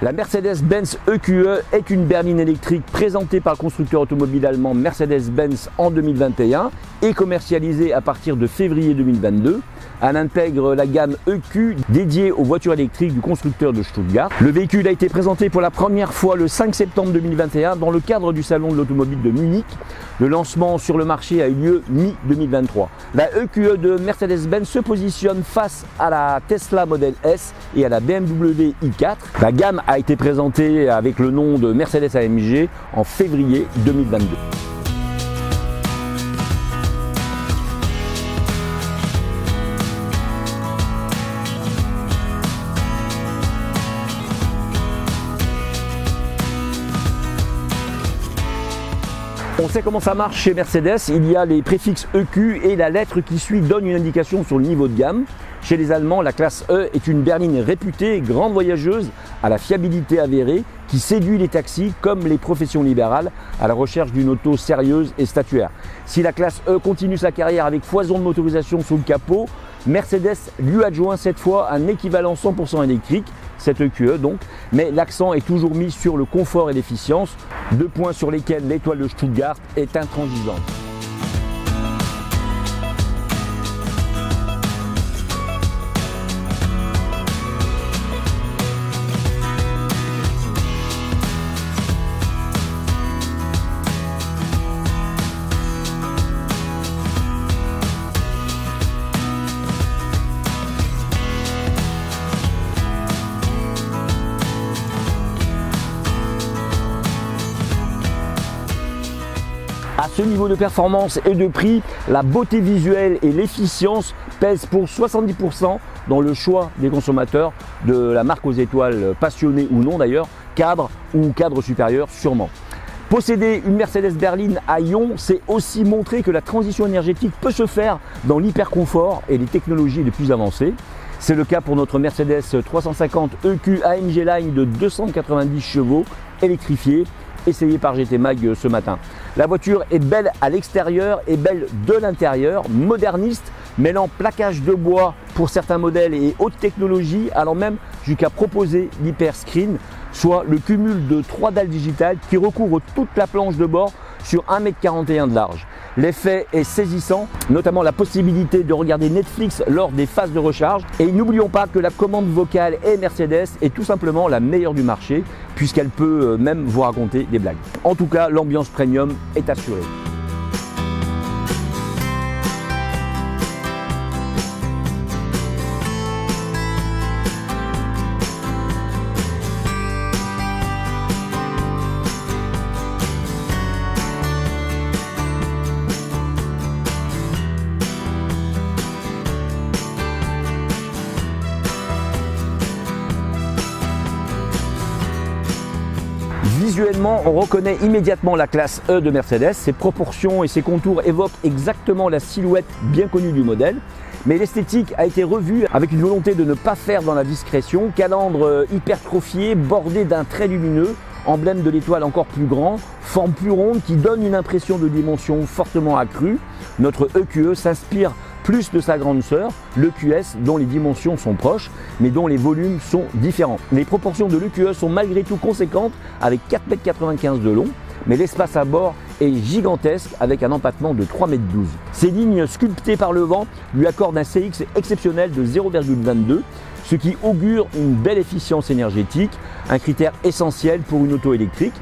La Mercedes-Benz EQE est une berline électrique présentée par le constructeur automobile allemand Mercedes-Benz en 2021 et commercialisée à partir de février 2022. Elle intègre la gamme EQ dédiée aux voitures électriques du constructeur de Stuttgart. Le véhicule a été présenté pour la première fois le 5 septembre 2021 dans le cadre du salon de l'automobile de Munich. Le lancement sur le marché a eu lieu mi-2023. La EQE de Mercedes-Benz se positionne face à la Tesla Model S et à la BMW i4. La gamme a été présentée avec le nom de Mercedes AMG en février 2022. On sait comment ça marche chez Mercedes, il y a les préfixes EQ et la lettre qui suit donne une indication sur le niveau de gamme. Chez les Allemands, la classe E est une berline réputée, grande voyageuse, à la fiabilité avérée, qui séduit les taxis comme les professions libérales à la recherche d'une auto sérieuse et statuaire. Si la classe E continue sa carrière avec foison de motorisation sous le capot, Mercedes lui adjoint cette fois un équivalent 100% électrique, cette EQE donc, mais l'accent est toujours mis sur le confort et l'efficience, deux points sur lesquels l'étoile de Stuttgart est intransigeante. À ce niveau de performance et de prix, la beauté visuelle et l'efficience pèsent pour 70% dans le choix des consommateurs de la marque aux étoiles, passionnés ou non d'ailleurs, cadre ou cadre supérieur sûrement. Posséder une Mercedes berline à ion, c'est aussi montrer que la transition énergétique peut se faire dans l'hyperconfort et les technologies les plus avancées. C'est le cas pour notre Mercedes 350 EQ AMG Line de 290 chevaux électrifiée, essayé par GT Mag ce matin. La voiture est belle à l'extérieur et belle de l'intérieur, moderniste, mêlant plaquage de bois pour certains modèles et haute technologie, allant même jusqu'à proposer l'hyperscreen, soit le cumul de 3 dalles digitales qui recouvrent toute la planche de bord sur 1,41 m de large. L'effet est saisissant, notamment la possibilité de regarder Netflix lors des phases de recharge. Et n'oublions pas que la commande vocale est Mercedes est tout simplement la meilleure du marché, puisqu'elle peut même vous raconter des blagues. En tout cas, l'ambiance premium est assurée. Visuellement, on reconnaît immédiatement la classe E de Mercedes. Ses proportions et ses contours évoquent exactement la silhouette bien connue du modèle. Mais l'esthétique a été revue avec une volonté de ne pas faire dans la discrétion. Calandre hypertrophié, bordé d'un trait lumineux, emblème de l'étoile encore plus grand, forme plus ronde qui donne une impression de dimension fortement accrue. Notre EQE s'inspire plus de sa grande sœur, l'EQS, dont les dimensions sont proches, mais dont les volumes sont différents. Les proportions de l'EQE sont malgré tout conséquentes, avec 4,95 m de long, mais l'espace à bord est gigantesque, avec un empattement de 3,12 m. Ces lignes sculptées par le vent lui accordent un CX exceptionnel de 0,22, ce qui augure une belle efficience énergétique, un critère essentiel pour une auto électrique.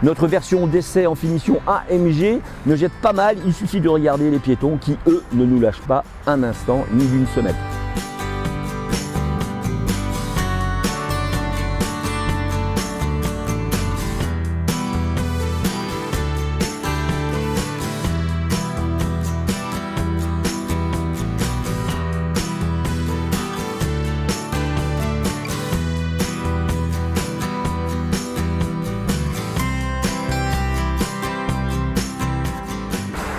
Notre version d'essai en finition AMG ne jette pas mal, il suffit de regarder les piétons qui, eux, ne nous lâchent pas un instant ni d'une semelle.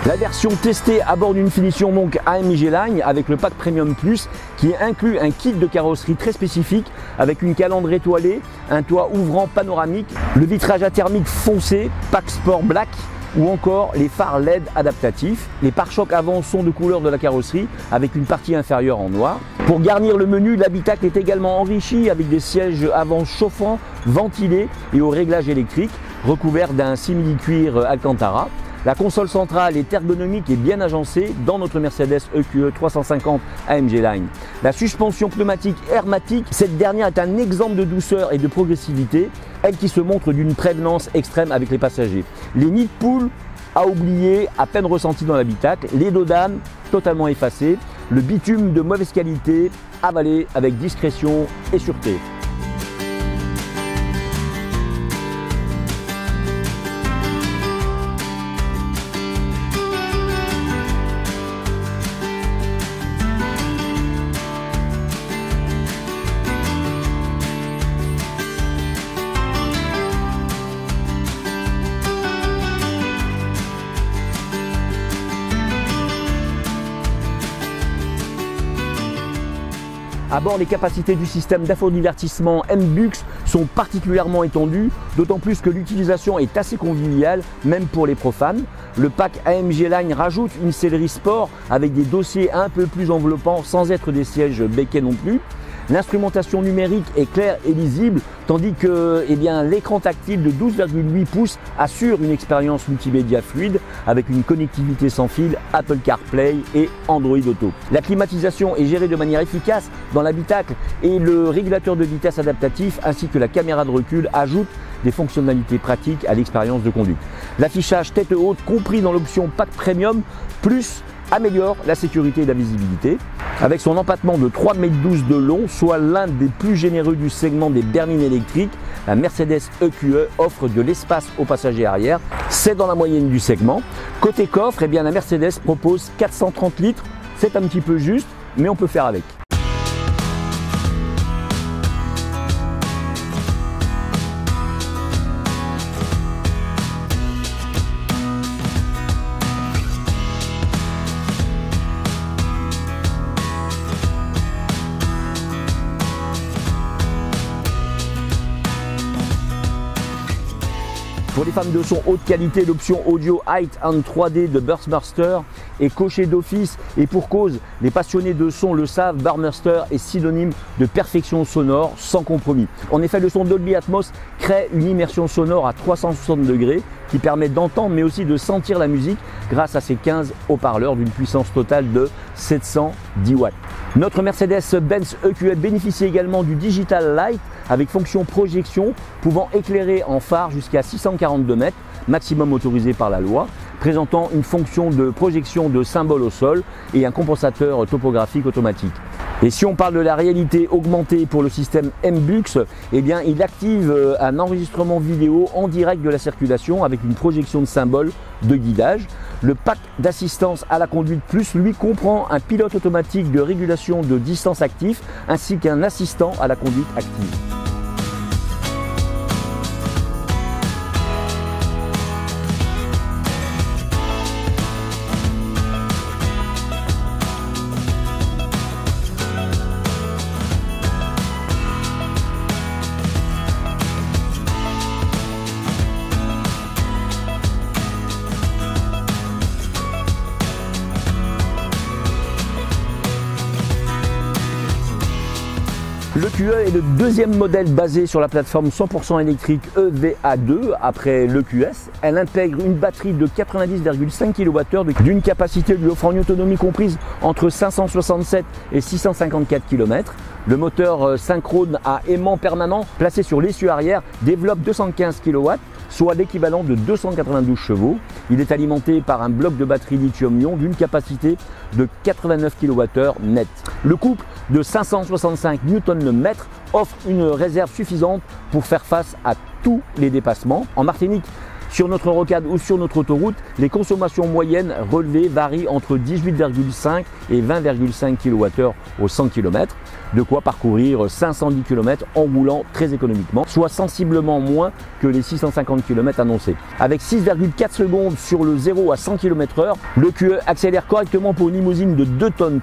La version testée aborde une finition donc AMG Line avec le pack Premium Plus qui inclut un kit de carrosserie très spécifique avec une calandre étoilée, un toit ouvrant panoramique, le vitrage athermique foncé, pack Sport Black, ou encore les phares LED adaptatifs. Les pare-chocs avant sont de couleur de la carrosserie avec une partie inférieure en noir. Pour garnir le menu, l'habitacle est également enrichi avec des sièges avant chauffants, ventilés et au réglage électrique, recouverts d'un simili-cuir Alcantara. La console centrale est ergonomique et bien agencée dans notre Mercedes EQE 350 AMG Line. La suspension pneumatique hermétique, cette dernière est un exemple de douceur et de progressivité, elle qui se montre d'une prévenance extrême avec les passagers. Les nids de poules à oublier, à peine ressentis dans l'habitacle, les dos d'âne totalement effacés, le bitume de mauvaise qualité avalé avec discrétion et sûreté. À bord, les capacités du système d'infodivertissement MBUX sont particulièrement étendues, d'autant plus que l'utilisation est assez conviviale, même pour les profanes. Le pack AMG Line rajoute une sellerie sport avec des dossiers un peu plus enveloppants sans être des sièges becquets non plus. L'instrumentation numérique est claire et lisible, tandis que l'écran tactile de 12,8 pouces assure une expérience multimédia fluide avec une connectivité sans fil Apple CarPlay et Android Auto. La climatisation est gérée de manière efficace dans l'habitacle et le régulateur de vitesse adaptatif ainsi que la caméra de recul ajoutent des fonctionnalités pratiques à l'expérience de conduite. L'affichage tête haute compris dans l'option Pack Premium Plus améliore la sécurité et la visibilité. Avec son empattement de 3,12 m de long, soit l'un des plus généreux du segment des berlines électriques, la Mercedes EQE offre de l'espace aux passagers arrière. C'est dans la moyenne du segment. Côté coffre, la Mercedes propose 430 litres. C'est un petit peu juste, mais on peut faire avec. Pour les fans de son haute qualité, l'option audio Height and 3D de Burstmaster est cochée d'office et pour cause, les passionnés de son le savent, Burstmaster est synonyme de perfection sonore sans compromis. En effet, le son Dolby Atmos crée une immersion sonore à 360 degrés qui permet d'entendre mais aussi de sentir la musique grâce à ses 15 haut-parleurs d'une puissance totale de 710 watts. Notre Mercedes-Benz EQE bénéficie également du Digital Light avec fonction projection pouvant éclairer en phare jusqu'à 642 mètres, maximum autorisé par la loi, présentant une fonction de projection de symboles au sol et un compensateur topographique automatique. Et si on parle de la réalité augmentée pour le système MBUX, il active un enregistrement vidéo en direct de la circulation avec une projection de symboles de guidage. Le pack d'assistance à la conduite plus lui comprend un pilote automatique de régulation de distance actif ainsi qu'un assistant à la conduite active. L'EQE est le deuxième modèle basé sur la plateforme 100% électrique EVA2 après l'EQS. Elle intègre une batterie de 90,5 kWh d'une capacité lui offrant une autonomie comprise entre 567 et 654 km. Le moteur synchrone à aimant permanent placé sur l'essieu arrière développe 215 kW, soit l'équivalent de 292 chevaux. Il est alimenté par un bloc de batterie lithium-ion d'une capacité de 89 kWh net. Le couple de 565 Nm offre une réserve suffisante pour faire face à tous les dépassements. En Martinique, sur notre rocade ou sur notre autoroute, les consommations moyennes relevées varient entre 18,5 et 20,5 kWh au 100 km, de quoi parcourir 510 km en roulant très économiquement, soit sensiblement moins que les 650 km annoncés. Avec 6,4 secondes sur le 0 à 100 km/h, l'EQE accélère correctement pour une limousine de 2,3 tonnes.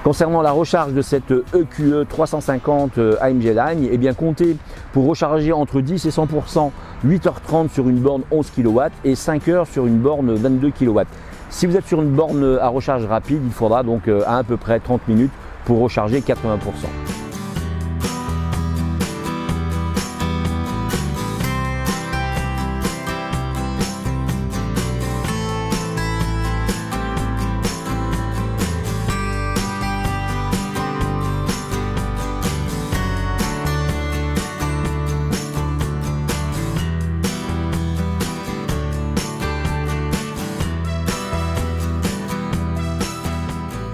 Concernant la recharge de cette EQE 350 AMG Line, comptez pour recharger entre 10 et 100%, 8h30 sur une borne 11 kW et 5 heures sur une borne 22 kW. Si vous êtes sur une borne à recharge rapide, il faudra donc à peu près 30 minutes pour recharger 80%.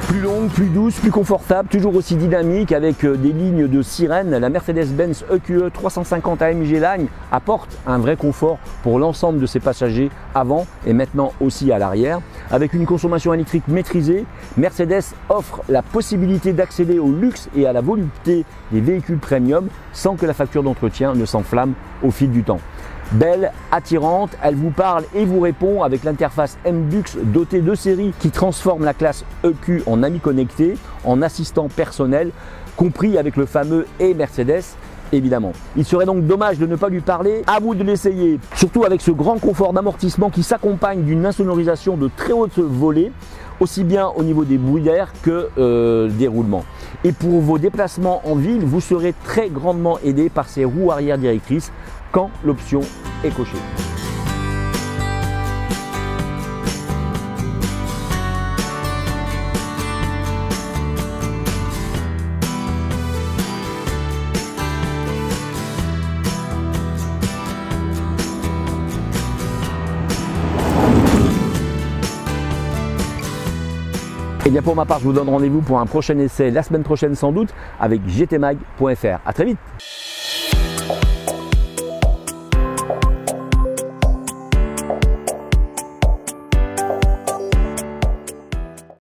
Plus longue, plus douce, plus confortable, toujours aussi dynamique avec des lignes de sirène, la Mercedes-Benz EQE 350 AMG Line apporte un vrai confort pour l'ensemble de ses passagers avant et maintenant aussi à l'arrière. Avec une consommation électrique maîtrisée, Mercedes offre la possibilité d'accéder au luxe et à la volupté des véhicules premium sans que la facture d'entretien ne s'enflamme au fil du temps. Belle, attirante, elle vous parle et vous répond avec l'interface MBUX dotée de série qui transforme la classe EQ en ami connecté, en assistant personnel, compris avec le fameux et Mercedes évidemment. Il serait donc dommage de ne pas lui parler, à vous de l'essayer, surtout avec ce grand confort d'amortissement qui s'accompagne d'une insonorisation de très haute volée, aussi bien au niveau des bruits d'air que des roulements. Et pour vos déplacements en ville, vous serez très grandement aidé par ces roues arrière directrices quand l'option est cochée. Et bien pour ma part, je vous donne rendez-vous pour un prochain essai la semaine prochaine sans doute avec gtmag.fr. À très vite.